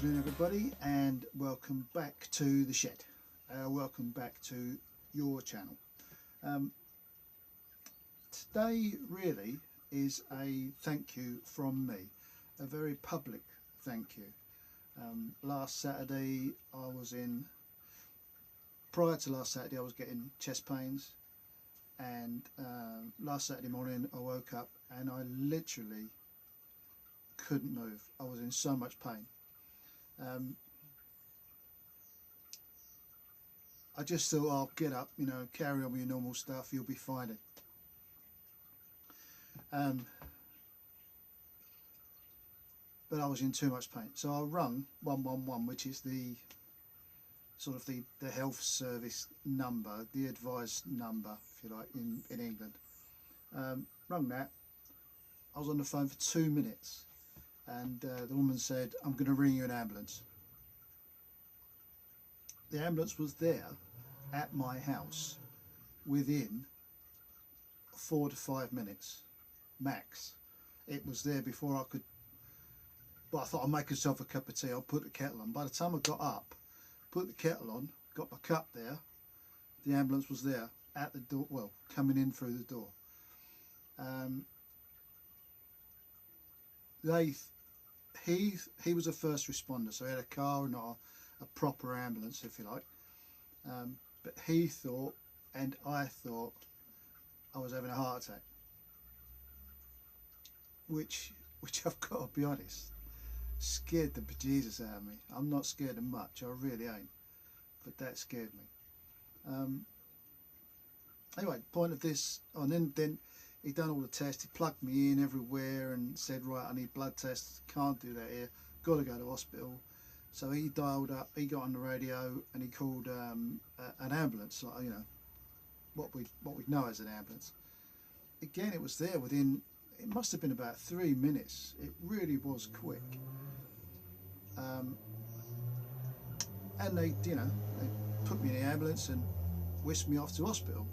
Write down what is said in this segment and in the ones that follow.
afternoon everybody, and welcome back to the shed. Welcome back to your channel. Today really is a thank you from me, a very public thank you. Last Saturday prior to last Saturday I was getting chest pains, and last Saturday morning I woke up and I literally couldn't move. I was in so much pain. I just thought, I'll get up, carry on with your normal stuff, you'll be fine. But I was in too much pain, so I rung 111, which is the sort of the health service number, the advised number, if you like, in England. Rung that. I was on the phone for 2 minutes, and the woman said, "I'm going to ring you an ambulance." The ambulance was there at my house within 4 to 5 minutes max. It was there before I could. Well, I thought I'd make myself a cup of tea, I'll put the kettle on. By the time I got up, put the kettle on, got my cup there, the ambulance was there at the door, well, coming in through the door. He was a first responder, so he had a car, not a proper ambulance, if you like. But he thought, and I thought, I was having a heart attack. Which I've got to be honest, scared the bejesus out of me. I'm not scared of much, I really ain't. But that scared me. Anyway, point of this, and then he done all the tests, he plugged me in everywhere and said, right, I need blood tests, can't do that here, got to go to hospital. So he dialed up, he got on the radio and he called an ambulance, like, what we know as an ambulance. Again, it was there within, it must have been about 3 minutes. It really was quick. And they put me in the ambulance and whisked me off to hospital.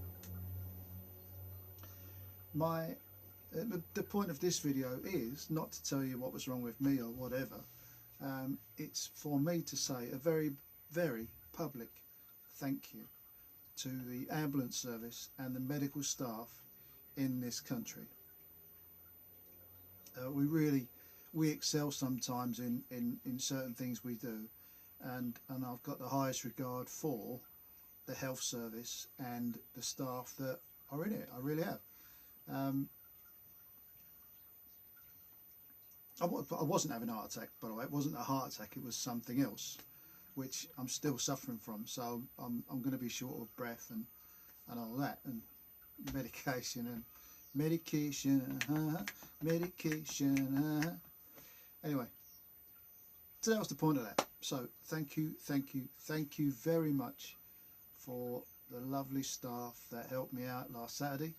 The point of this video is not to tell you what was wrong with me or whatever. It's for me to say a very, very public thank you to the ambulance service and the medical staff in this country. We excel sometimes in certain things we do, and I've got the highest regard for the health service and the staff that are in it. I really have. I wasn't having a heart attack, by the way. It wasn't a heart attack, it was something else, which I'm still suffering from, so I'm going to be short of breath and all that, and medication. Anyway, so that was the point of that. So thank you very much for the lovely staff that helped me out last Saturday.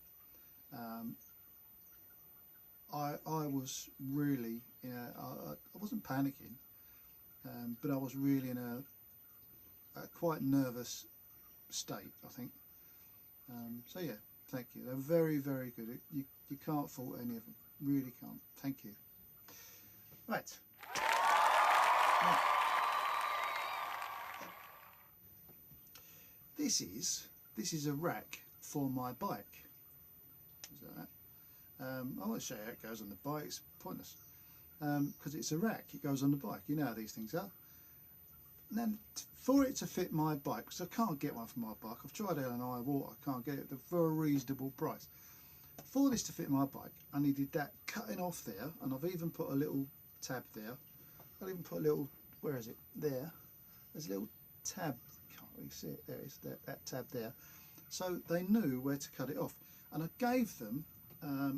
I was really, I wasn't panicking, but I was really in a quite nervous state, I think. So yeah, thank you. They're very, very good. You can't fault any of them. Really can't. Thank you. Right. Now, this is a rack for my bike. Is that? I want to show you how it goes on the bike. It's pointless because it's a rack. It goes on the bike. You know how these things are. And then for it to fit my bike, because I can't get one for my bike. I've tried it on high water. I can't get it for a reasonable price. For this to fit my bike, I needed that cutting off there, and I've even put a little tab there. I'll even put a little, where is it? There. There's a little tab. You can't really see it. There it is. That tab there. So they knew where to cut it off, and I gave them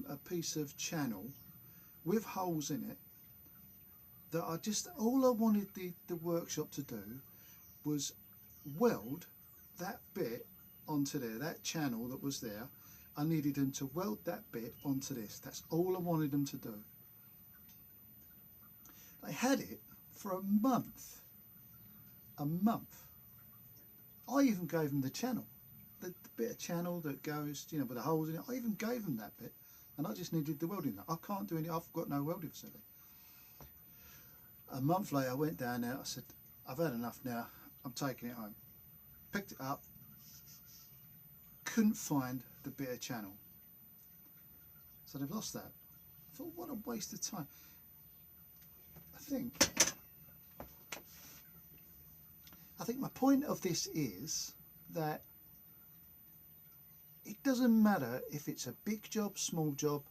a piece of channel with holes in it that all I wanted the workshop to do was weld that bit onto there, that channel that was there. I needed them to weld that bit onto this. That's all I wanted them to do. They had it for a month. I even gave them the channel. The bit of channel that goes, with the holes in it, I even gave them that bit, and I just needed the welding. I can't do any. I've got no welding facility. A month later I went down there, I said, I've had enough now, I'm taking it home. Picked it up, couldn't find the bit of channel. So they've lost that. I thought, what a waste of time. I think my point of this is that it doesn't matter if it's a big job, small job,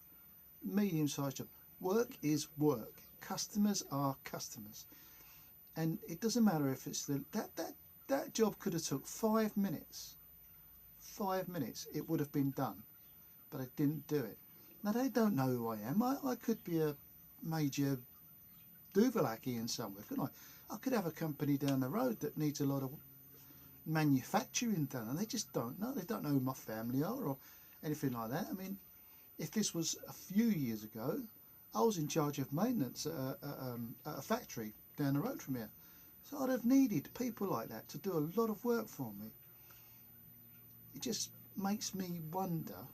medium-sized job. Work is work. Customers are customers. And it doesn't matter if it's that job could have took 5 minutes. 5 minutes, it would have been done. But I didn't do it. Now, they don't know who I am. I could be a major Duvalaki in somewhere, couldn't I? I could have a company down the road that needs a lot of manufacturing done, and they just don't know. They don't know who my family are or anything like that. I mean, if this was a few years ago, I was in charge of maintenance at a factory down the road from here. So I'd have needed people like that to do a lot of work for me. It just makes me wonder.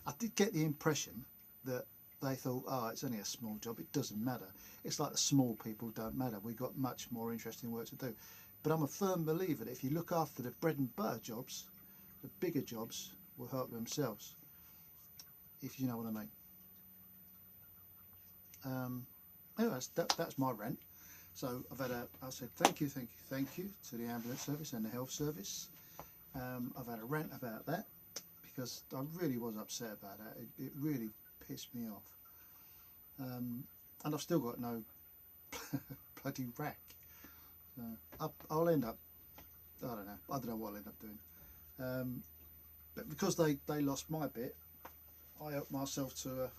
I did get the impression that they thought, oh, it's only a small job, it doesn't matter. It's like the small people don't matter. We've got much more interesting work to do. But I'm a firm believer that if you look after the bread and butter jobs, the bigger jobs will help themselves, if you know what I mean. Anyway, that's my rant. So I said thank you to the ambulance service and the health service. I've had a rant about that because I really was upset about that. It really pissed me off. And I've still got no bloody rack. I'll end up, I don't know what I'll end up doing. But because they lost my bit, I helped myself to a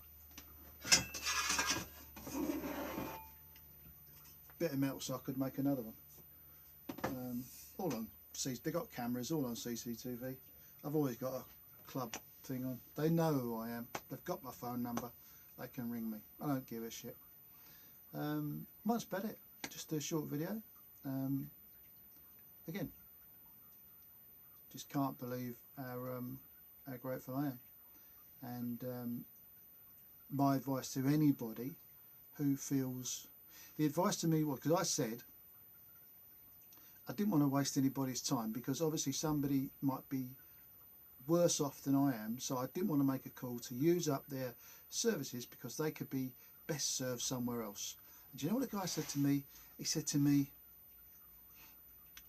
bit of metal so I could make another one. All on they got cameras, all on CCTV. I've always got a club thing on. They know who I am. They've got my phone number. They can ring me. I don't give a shit. Might spread it. Just do a short video. Again, just can't believe how grateful I am. And my advice to anybody who feels, the advice to me was, because I said I didn't want to waste anybody's time, because obviously somebody might be worse off than I am, so I didn't want to make a call to use up their services because they could be best served somewhere else. And do you know what the guy said to me? He said to me,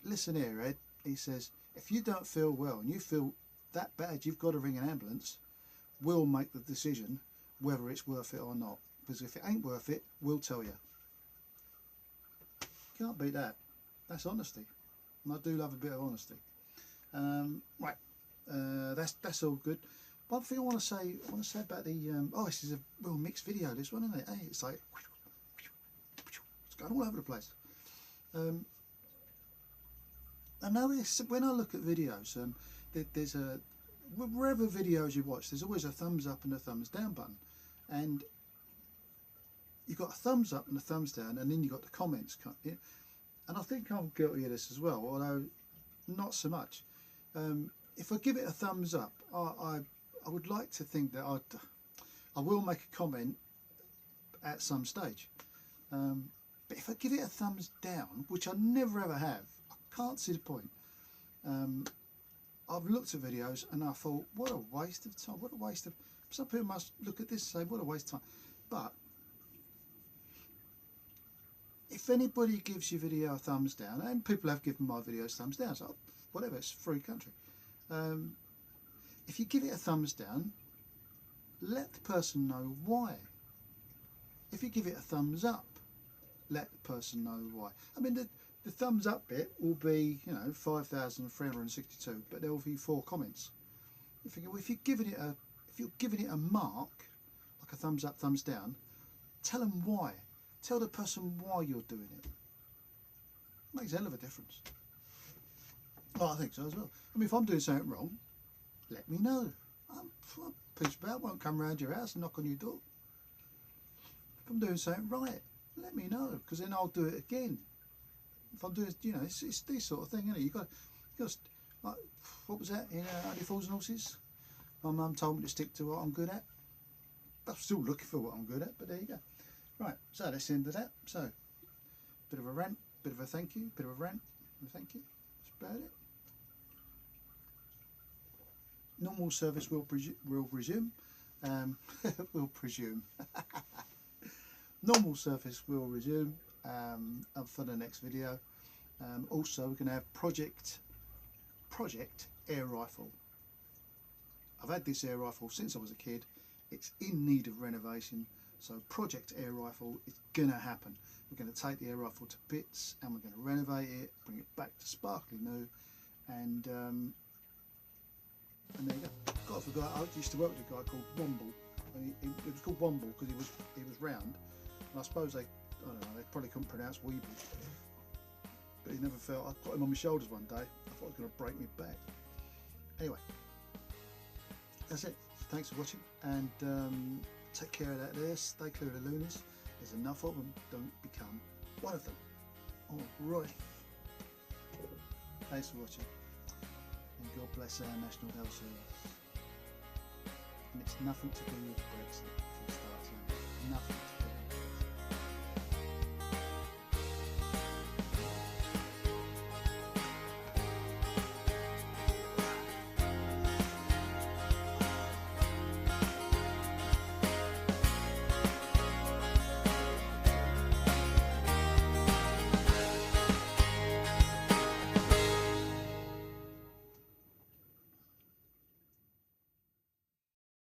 listen here, Ed, he says, if you don't feel well and you feel that bad you've got to ring an ambulance, we'll make the decision whether it's worth it or not, because if it ain't worth it, we'll tell you. Can't beat that. That's honesty, and I do love a bit of honesty. Right, that's all good. One thing I want to say about the this is a real mixed video, this one, isn't it? Hey, it's like it's going all over the place. I notice when I look at videos, there's a, wherever videos you watch, there's always a thumbs up and a thumbs down button, and you've got a thumbs up and a thumbs down, and then you've got the comments. And I think I'm guilty of this as well, although not so much. If I give it a thumbs up, I would like to think that I will make a comment at some stage. But if I give it a thumbs down, which I never ever have, I can't see the point. I've looked at videos and I thought, what a waste of time, what a waste of... Some people must look at this and say, what a waste of time. But if anybody gives your video a thumbs down, and people have given my videos thumbs down, so whatever, it's a free country. If you give it a thumbs down, let the person know why. If you give it a thumbs up, let the person know why. I mean, the thumbs up bit will be, 5,362, but there will be 4 comments. If you're giving it a mark, like a thumbs up, thumbs down, tell them why. Tell the person why you're doing it. Makes a hell of a difference. Oh, I think so as well. I mean, if I'm doing something wrong, let me know. I'm peace about, won't come round your house and knock on your door. If I'm doing something right, let me know, because then I'll do it again. If I'm doing, it's this sort of thing, isn't it? You got, like, what was that in Only Fools and Horses? My mum told me to stick to what I'm good at. I'm still looking for what I'm good at, but there you go. Right, so that's the end of that. So, bit of a rant, bit of a thank you, bit of a rant, and a thank you. That's about it. Normal service will resume. Will presume. Normal service will resume for the next video. Also, we're going to have project air rifle. I've had this air rifle since I was a kid. It's in need of renovation, so project air rifle is going to happen. We're going to take the air rifle to bits and we're going to renovate it, bring it back to sparkly new, and there you go. God, I forgot. I used to work with a guy called Womble, and it was called Womble because he was round. And I suppose I don't know, they probably couldn't pronounce Weeble. But he never felt. I got him on my shoulders one day. I thought it was going to break me back. Anyway, that's it. Thanks for watching, and take care of that there. Stay clear of the loonies. There's enough of them. Don't become one of them. All right. Thanks for watching, and God bless our National Health Service. And it's nothing to do with Brexit, for starters. Nothing.